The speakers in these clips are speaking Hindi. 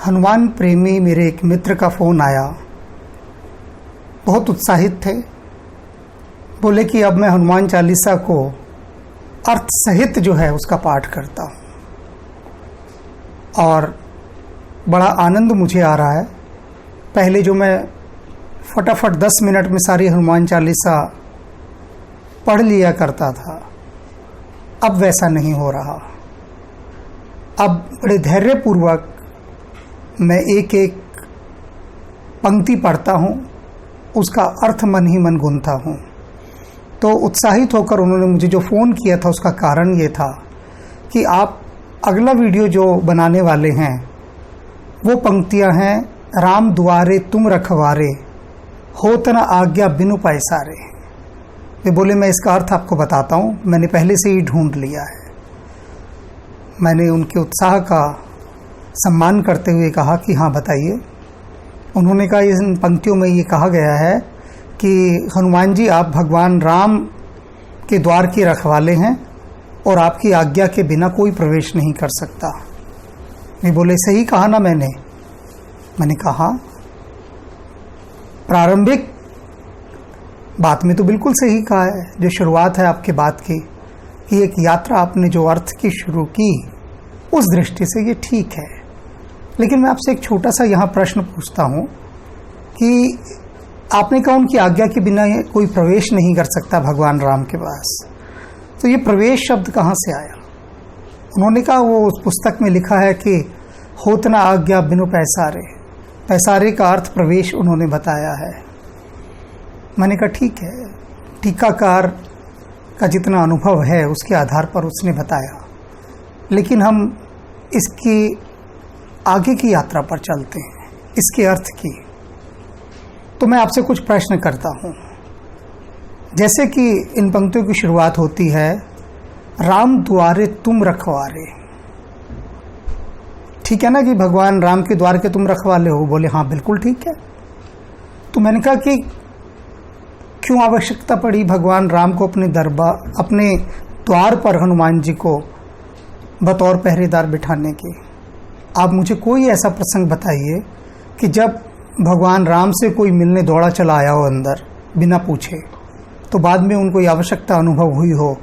हनुमान प्रेमी मेरे एक मित्र का फ़ोन आया। बहुत उत्साहित थे। बोले कि अब मैं हनुमान चालीसा को अर्थ सहित जो है उसका पाठ करता हूँ और बड़ा आनंद मुझे आ रहा है। पहले जो मैं फटाफट 10 मिनट में सारी हनुमान चालीसा पढ़ लिया करता था, अब वैसा नहीं हो रहा। अब बड़े धैर्यपूर्वक मैं एक एक पंक्ति पढ़ता हूँ, उसका अर्थ मन ही मन गुनता हूँ। तो उत्साहित होकर उन्होंने मुझे जो फ़ोन किया था उसका कारण ये था कि आप अगला वीडियो जो बनाने वाले हैं वो पंक्तियाँ हैं, राम दुआरे तुम रखवारे, होत न आज्ञा बिनु पैसारे। वे बोले मैं इसका अर्थ आपको बताता हूँ, मैंने पहले से ही ढूंढ लिया है। मैंने उनके उत्साह का सम्मान करते हुए कहा कि हाँ बताइए। उन्होंने कहा इन पंक्तियों में ये कहा गया है कि हनुमान जी आप भगवान राम के द्वार के रखवाले हैं और आपकी आज्ञा के बिना कोई प्रवेश नहीं कर सकता। वे बोले सही कहा ना मैंने कहा प्रारंभिक बात में तो बिल्कुल सही कहा है। जो शुरुआत है आपके बात की कि एक यात्रा आपने जो अर्थ की शुरू की, उस दृष्टि से ये ठीक है। लेकिन मैं आपसे एक छोटा सा यहाँ प्रश्न पूछता हूँ कि आपने कहा उनकी आज्ञा के बिना कोई प्रवेश नहीं कर सकता भगवान राम के पास, तो ये प्रवेश शब्द कहाँ से आया? उन्होंने कहा वो उस पुस्तक में लिखा है कि होत न आज्ञा बिनु पैसारे। पैसारे का अर्थ प्रवेश उन्होंने बताया है। मैंने कहा ठीक है, टीकाकार का जितना अनुभव है उसके आधार पर उसने बताया, लेकिन हम इसकी आगे की यात्रा पर चलते हैं, इसके अर्थ की। तो मैं आपसे कुछ प्रश्न करता हूँ। जैसे कि इन पंक्तियों की शुरुआत होती है, राम द्वारे तुम रखवारे। ठीक है ना कि भगवान राम के द्वार के तुम रखवाले हो? बोले हाँ बिल्कुल ठीक है। तो मैंने कहा कि क्यों आवश्यकता पड़ी भगवान राम को अपने द्वार पर हनुमान जी को बतौर पहरेदार बिठाने की? आप मुझे कोई ऐसा प्रसंग बताइए कि जब भगवान राम से कोई मिलने दौड़ा चला आया हो अंदर बिना पूछे, तो बाद में उनको ये आवश्यकता अनुभव हुई हो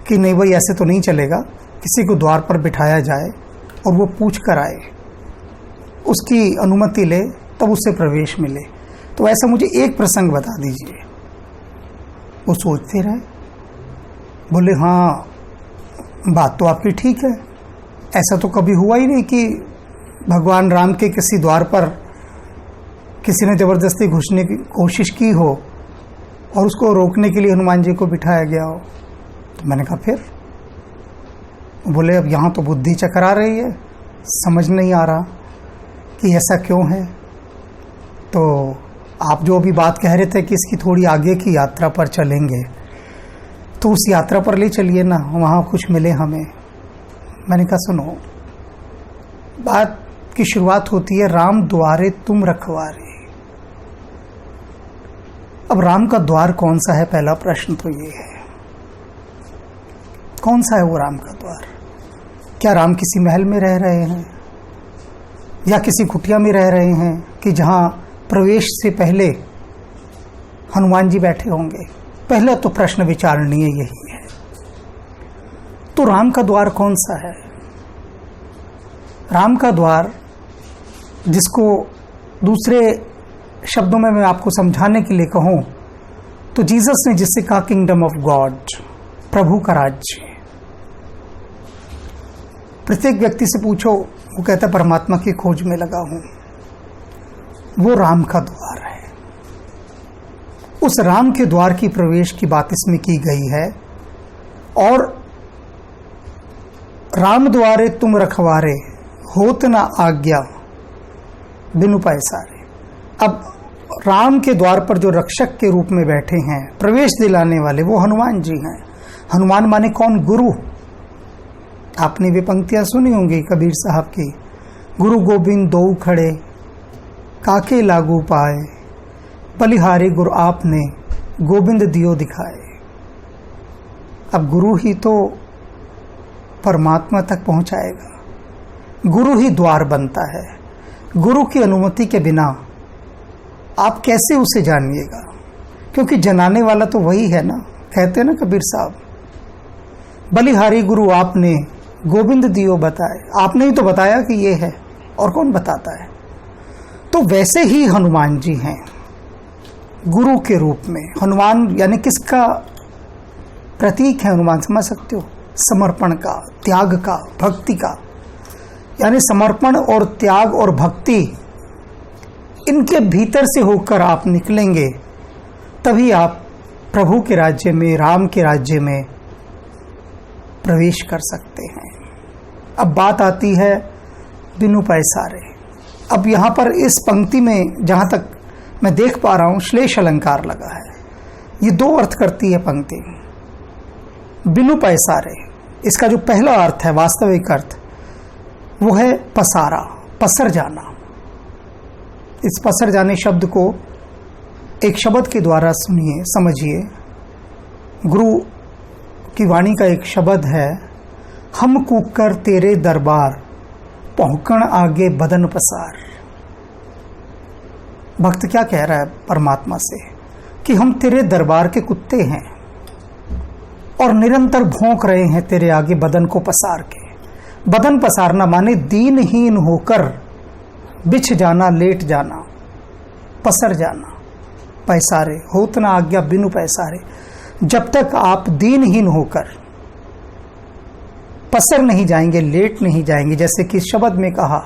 कि नहीं भाई ऐसे तो नहीं चलेगा, किसी को द्वार पर बिठाया जाए और वो पूछ कर आए, उसकी अनुमति ले तब उससे प्रवेश मिले। तो ऐसा मुझे एक प्रसंग बता दीजिए। वो सोचते रहे, बोले हाँ बात तो आपकी ठीक है, ऐसा तो कभी हुआ ही नहीं कि भगवान राम के किसी द्वार पर किसी ने ज़बरदस्ती घुसने की कोशिश की हो और उसको रोकने के लिए हनुमान जी को बिठाया गया हो। तो मैंने कहा फिर? बोले अब यहाँ तो बुद्धि चकरा रही है, समझ नहीं आ रहा कि ऐसा क्यों है। तो आप जो अभी बात कह रहे थे कि इसकी थोड़ी आगे की यात्रा पर चलेंगे, तो उस यात्रा पर ले चलिए ना, वहाँ कुछ मिले हमें। मैंने कहा सुनो, बात की शुरुआत होती है राम द्वारे तुम रखवारे। अब राम का द्वार कौन सा है? पहला प्रश्न तो ये है, कौन सा है वो राम का द्वार? क्या राम किसी महल में रह रहे हैं या किसी कुटिया में रह रहे हैं कि जहां प्रवेश से पहले हनुमान जी बैठे होंगे? पहला तो प्रश्न विचारणीय यही है। तो राम का द्वार कौन सा है? राम का द्वार, जिसको दूसरे शब्दों में मैं आपको समझाने के लिए कहूं तो जीसस ने जिससे कहा किंगडम ऑफ गॉड, प्रभु का राज्य। प्रत्येक व्यक्ति से पूछो, वो कहता परमात्मा की खोज में लगा हूं। वो राम का द्वार है। उस राम के द्वार की प्रवेश की बात इसमें की गई है। और राम द्वारे तुम रखवारे, होत न आज्ञा बिनु पैसारे। अब राम के द्वार पर जो रक्षक के रूप में बैठे हैं, प्रवेश दिलाने वाले, वो हनुमान जी हैं। हनुमान माने कौन? गुरु। आपने वे पंक्तियां सुनी होंगी कबीर साहब की, गुरु गोविंद दो खड़े काके लागू पाए, बलिहारी गुरु आपने गोविंद दियो दिखाए। अब गुरु ही तो परमात्मा तक पहुंचाएगा, गुरु ही द्वार बनता है। गुरु की अनुमति के बिना आप कैसे उसे जानिएगा? क्योंकि जनाने वाला तो वही है ना। कहते हैं ना कबीर साहब, बलिहारी गुरु आपने गोविंद दियो बताए। आपने ही तो बताया कि ये है, और कौन बताता है? तो वैसे ही हनुमान जी हैं गुरु के रूप में। हनुमान यानी किसका प्रतीक है हनुमान? समझ सकते हो? समर्पण का, त्याग का, भक्ति का। यानी समर्पण और त्याग और भक्ति, इनके भीतर से होकर आप निकलेंगे, तभी आप प्रभु के राज्य में, राम के राज्य में प्रवेश कर सकते हैं। अब बात आती है बिनु पैसारे। अब यहाँ पर इस पंक्ति में जहाँ तक मैं देख पा रहा हूँ श्लेष अलंकार लगा है। ये दो अर्थ करती है पंक्ति। बिनु पैसारे, इसका जो पहला अर्थ है, वास्तविक अर्थ, वो है पसारा, पसर जाना। इस पसर जाने शब्द को एक शब्द के द्वारा सुनिए, समझिए। गुरु की वाणी का एक शब्द है, हम कूकर तेरे दरबार, पहुंकण आगे बदन पसार। भक्त क्या कह रहा है परमात्मा से? कि हम तेरे दरबार के कुत्ते हैं और निरंतर भौंक रहे हैं तेरे आगे बदन को पसार के। बदन पसारना माने दीनहीन होकर बिछ जाना, लेट जाना, पसर जाना। पैसारे होत ना आज्ञा बिनु पैसारे। जब तक आप दीनहीन होकर पसर नहीं जाएंगे, लेट नहीं जाएंगे, जैसे कि शब्द में कहा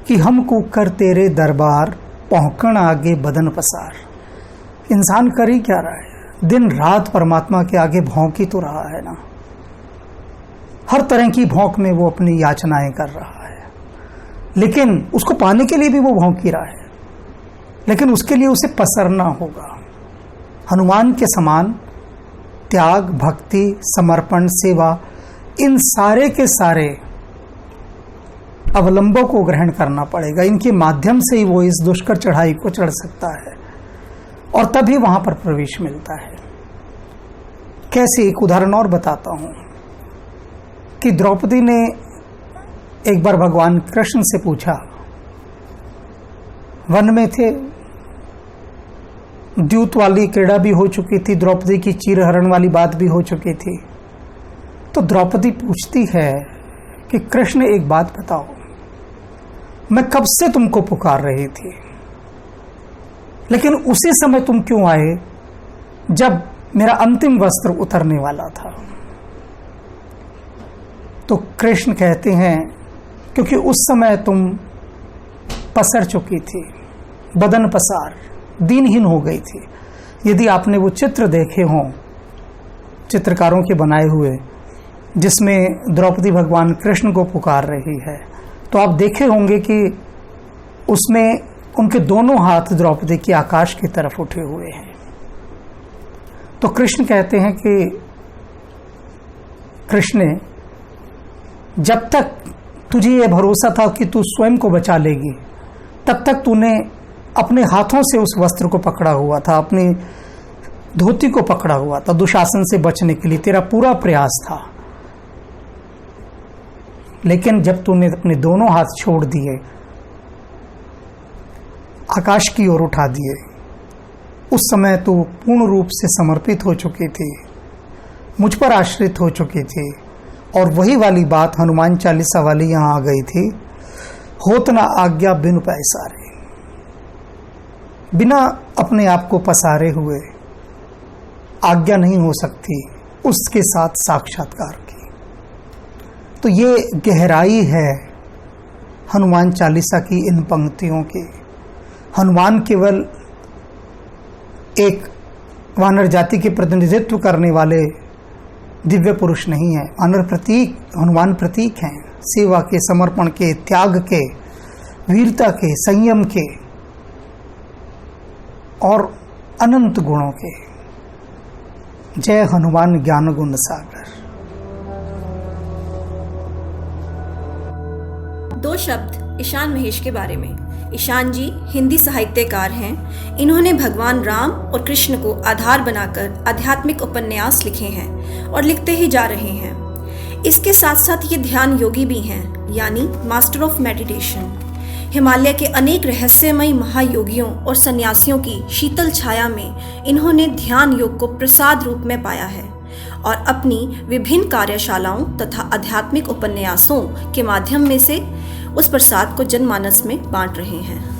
कि हम कूकर तेरे दरबार, पहुंकण आगे बदन पसार। इंसान कर ही क्या रहा है? दिन रात परमात्मा के आगे भौंक ही तो रहा है ना। हर तरह की भौंक में वो अपनी याचनाएं कर रहा है, लेकिन उसको पाने के लिए भी वो भौंक ही रहा है, लेकिन उसके लिए उसे पसरना होगा। हनुमान के समान त्याग, भक्ति, समर्पण, सेवा, इन सारे के सारे अवलंबों को ग्रहण करना पड़ेगा। इनके माध्यम से ही वो इस दुष्कर चढ़ाई को चढ़ सकता है और तभी वहां पर प्रवेश मिलता है। कैसे? एक उदाहरण और बताता हूं कि द्रौपदी ने एक बार भगवान कृष्ण से पूछा, वन में थे, द्यूत वाली क्रीड़ा भी हो चुकी थी, द्रौपदी की चीरहरण वाली बात भी हो चुकी थी। तो द्रौपदी पूछती है कि कृष्ण एक बात बताओ, मैं कब से तुमको पुकार रही थी, लेकिन उसी समय तुम क्यों आए जब मेरा अंतिम वस्त्र उतरने वाला था? तो कृष्ण कहते हैं क्योंकि उस समय तुम पसर चुकी थी, बदन पसार, दीनहीन हो गई थी। यदि आपने वो चित्र देखे हों चित्रकारों के बनाए हुए, जिसमें द्रौपदी भगवान कृष्ण को पुकार रही है, तो आप देखे होंगे कि उसमें उनके दोनों हाथ द्रौपदी के आकाश की तरफ उठे हुए हैं। तो कृष्ण कहते हैं कि कृष्ण, जब तक तुझे यह भरोसा था कि तू स्वयं को बचा लेगी, तब तक तूने अपने हाथों से उस वस्त्र को पकड़ा हुआ था, अपनी धोती को पकड़ा हुआ था। दुशासन से बचने के लिए तेरा पूरा प्रयास था, लेकिन जब तूने अपने दोनों हाथ छोड़ दिए, आकाश की ओर उठा दिए, उस समय तू पूर्ण रूप से समर्पित हो चुकी थी, मुझ पर आश्रित हो चुकी थी। और वही वाली बात हनुमान चालीसा वाली यहां आ गई थी, होत ना आज्ञा बिनु पैसारे। बिना अपने आप को पसारे हुए आज्ञा नहीं हो सकती उसके साथ साक्षात्कार की। तो ये गहराई है हनुमान चालीसा की इन पंक्तियों की। हनुमान केवल एक वानर जाति के प्रतिनिधित्व करने वाले दिव्य पुरुष नहीं है। हनुमान प्रतीक हैं सेवा के, समर्पण के, त्याग के, वीरता के, संयम के और अनंत गुणों के। जय हनुमान ज्ञान गुण सागर। दो शब्द ईशान महेश के बारे में। ईशान जी हिंदी साहित्यकार हैं। इन्होंने भगवान राम और कृष्ण को आधार बनाकर आध्यात्मिक उपन्यास लिखे हैं और लिखते ही जा रहे हैं। इसके साथ साथ ये ध्यान योगी भी हैं, यानी मास्टर ऑफ मेडिटेशन। हिमालय के अनेक रहस्यमयी महायोगियों और सन्यासियों की शीतल छाया में इन्होंने ध्यान योग को प्रसाद रूप में पाया है और अपनी विभिन्न कार्यशालाओं तथा आध्यात्मिक उपन्यासों के माध्यम में से उस प्रसाद को जनमानस में बांट रहे हैं।